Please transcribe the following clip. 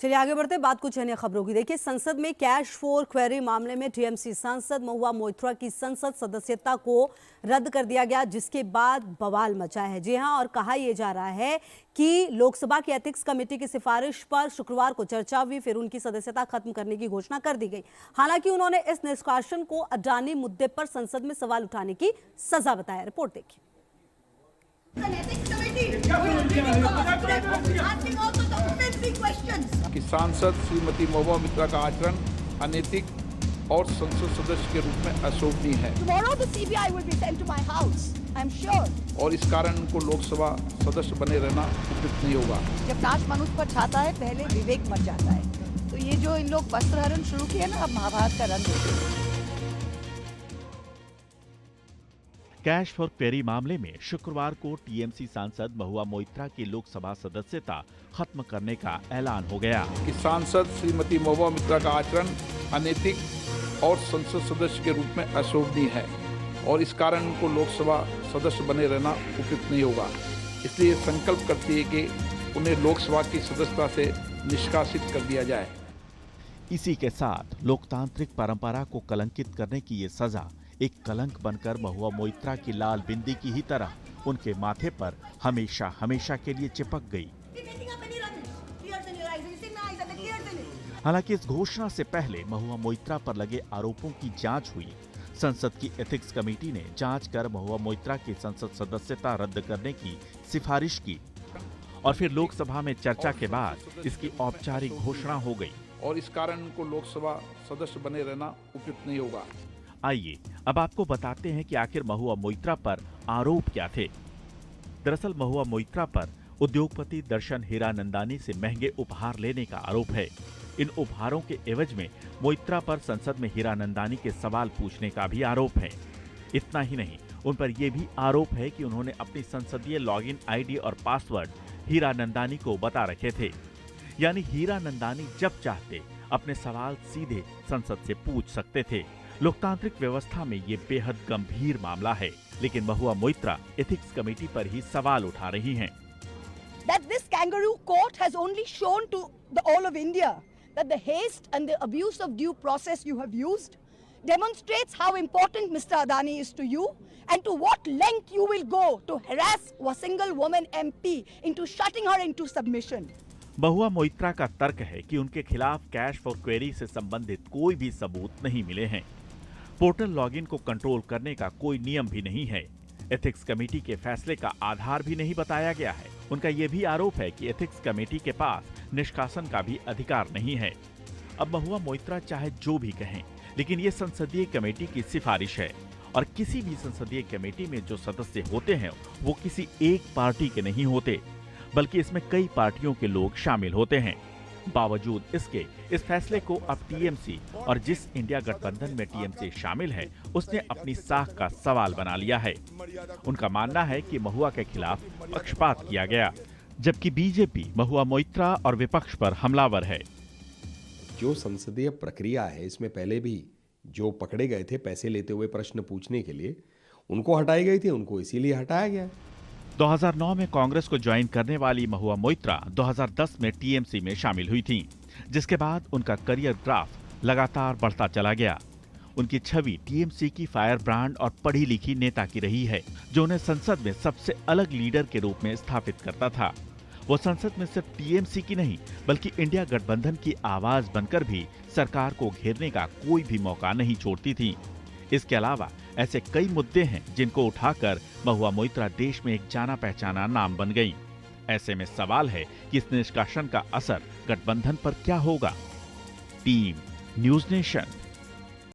चलिए आगे बढ़ते बात कुछ अन्य खबरों की। देखिए, संसद में कैश फॉर क्वेरी मामले में टीएमसी सांसद महुआ मोइत्रा की संसद सदस्यता को रद्द कर दिया गया, जिसके बाद बवाल मचा है। जी हां, और कहा यह जा रहा है कि लोकसभा की एथिक्स कमेटी की सिफारिश पर शुक्रवार को चर्चा हुई, फिर उनकी सदस्यता खत्म करने की घोषणा कर दी गई। हालांकि उन्होंने इस निष्कासन को अडानी मुद्दे पर संसद में सवाल उठाने की सजा बताया। रिपोर्ट देखिए। कि सांसद श्रीमती महुआ मोइत्रा का आचरण अनैतिक और संसद सदस्य के रूप में अशोभनीय है। Tomorrow the CBI will be sent to my house, I'm sure. और इस कारण उनको लोकसभा सदस्य बने रहना उचित नहीं होगा। जब नाच मनुष्य पर छाता है, पहले विवेक मर जाता है। तो ये जो इन लोग वस्त्रहरण शुरू किया ना, अब महाभारत का रंग देखेंगे। कैश फॉर क्वेरी मामले में शुक्रवार को टीएमसी सांसद महुआ मोइत्रा की लोकसभा सदस्यता खत्म करने का ऐलान हो गया। कि सांसद श्रीमती महुआ मोइत्रा का आचरण अनैतिक और संसद सदस्य के रूप में अशोभनीय है और इस कारण उनको लोकसभा सदस्य बने रहना उचित नहीं होगा। इसलिए संकल्प करती है कि उन्हें लोकसभा की सदस्यता से निष्कासित कर दिया जाए। इसी के साथ लोकतांत्रिक परंपरा को कलंकित करने की ये सजा एक कलंक बनकर महुआ मोइत्रा की लाल बिंदी की ही तरह उनके माथे पर हमेशा हमेशा के लिए चिपक गई। हालांकि इस घोषणा से पहले महुआ मोइत्रा पर लगे आरोपों की जांच हुई। संसद की एथिक्स कमेटी ने जांच कर महुआ मोइत्रा की संसद सदस्यता रद्द करने की सिफारिश की और फिर लोकसभा में चर्चा के बाद इसकी औपचारिक घोषणा हो गई। और इस कारण उनको लोकसभा सदस्य बने रहना उचित नहीं होगा। आइए अब आपको बताते हैं कि आखिर महुआ मोइत्रा पर आरोप क्या थे। दरअसल महुआ मोइत्रा पर उद्योगपति दर्शन हीरानंदानी से महंगे उपहार लेने का आरोप है। इन उपहारों के एवज में मोइत्रा पर संसद में हीरानंदानी के सवाल पूछने का भी आरोप है। इतना ही नहीं, उन पर यह भी आरोप है कि उन्होंने अपनी संसदीय लॉगिन आईडी और पासवर्ड हीरानंदानी को बता रखे थे। यानी हीरानंदानी जब चाहते अपने सवाल सीधे संसद से पूछ सकते थे। लोकतांत्रिक व्यवस्था में ये बेहद गंभीर मामला है, लेकिन महुआ मोइत्रा एथिक्स कमेटी पर ही सवाल उठा रही हैं। That this kangaroo court has only shown to the all of India that the haste and the abuse of due process you have used demonstrates how important Mr. Adani is to you and to what length you will go to harass a single woman MP into shutting her into submission. Mahua Moitra का तर्क है कि उनके खिलाफ cash for query से संबंधित कोई भी सबूत नहीं मिले हैं। पोर्टल लॉगिन को कंट्रोल करने का कोई नियम भी नहीं है। एथिक्स कमेटी के फैसले का आधार भी नहीं बताया गया है। उनका यह भी आरोप है कि एथिक्स कमेटी के पास निष्कासन का भी अधिकार नहीं है। अब महुआ मोइत्रा चाहे जो भी कहें, लेकिन ये संसदीय कमेटी की सिफारिश है और किसी भी संसदीय कमेटी में जो सदस्य होते हैं वो किसी एक पार्टी के नहीं होते, बल्कि इसमें कई पार्टियों के लोग शामिल होते हैं। बावजूद इसके इस फैसले को अब टीएमसी और जिस इंडिया गठबंधन में टीएमसी शामिल है उसने अपनी साख का सवाल बना लिया है। उनका मानना है कि महुआ के खिलाफ पक्षपात किया गया, जबकि बीजेपी महुआ मोइत्रा और विपक्ष पर हमलावर है। जो संसदीय प्रक्रिया है, इसमें पहले भी जो पकड़े गए थे पैसे लेते हुए प्रश्न पूछने के लिए, उनको हटाई गई थी, उनको इसीलिए हटाया गया। 2009 में कांग्रेस को ज्वाइन करने वाली महुआ मोइत्रा 2010 में टीएमसी में शामिल हुई थीं, जिसके बाद उनका करियर ग्राफ लगातार बढ़ता चला गया। उनकी छवि टीएमसी की फायर ब्रांड और पढ़ी लिखी नेता की रही है, जो उन्हें संसद में सबसे अलग लीडर के रूप में स्थापित करता था। वो संसद में सिर्फ टीएमसी की नहीं, बल्कि इंडिया गठबंधन की आवाज बनकर भी सरकार को घेरने का कोई भी मौका नहीं छोड़ती थी। इसके अलावा ऐसे कई मुद्दे हैं जिनको उठाकर महुआ मोइत्रा देश में एक जाना पहचाना नाम बन गई। ऐसे में सवाल है कि इस निष्कासन का असर गठबंधन पर क्या होगा। Team news nation.